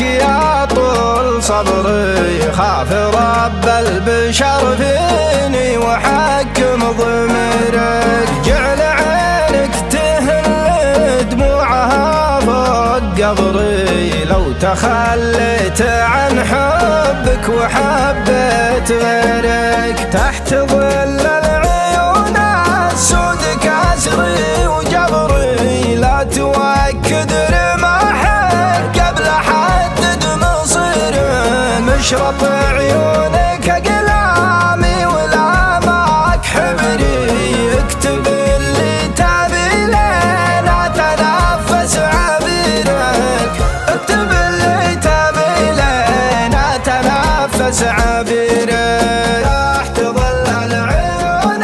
يا طول صبري خاف رب البشر فيني وحكم ضميرك، جعل عينك تهل دموعها فوق قبري لو تخليت عن حبك وحبيت غيرك. تحت ظل العيون السود كسري وجبري لا توكد رماحك قبل حدد مصيرك، مشرط عيونك اقلامي ولامك حبري، اكتب اللي تبي لين اتنفس عبيرك، اكتب اللي تبي لين اتنفس عبيرك. تحت ظل العيون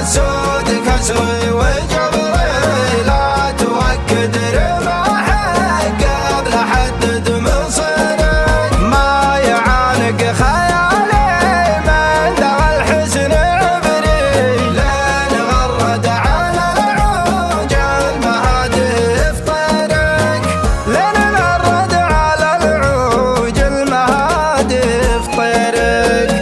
السود كسري وجبري لا توكد رماحك قبل حدد مصيرك، ما يعانق خيالي من دغ الحزن عبري، لين غرد على العوج المهادي في طيرك، لين غرد على العوج المهادي في طيرك.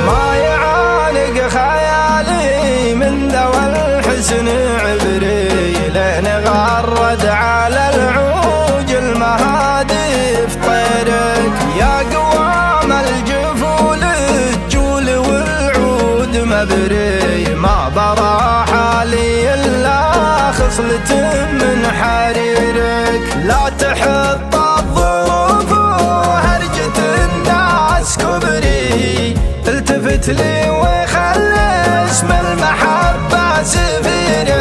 ما يعانق خيالي من ذوى الحزن عبري، لين غرد على العوج المهادي في طيرك، يا قوام الجفول الجول والعود مبري، ما برا حالي الا خصلة من حريرك، لا تحط الظروف وهرجة الناس كبري، التفت لي وخلي اسم المحبة سفيرك.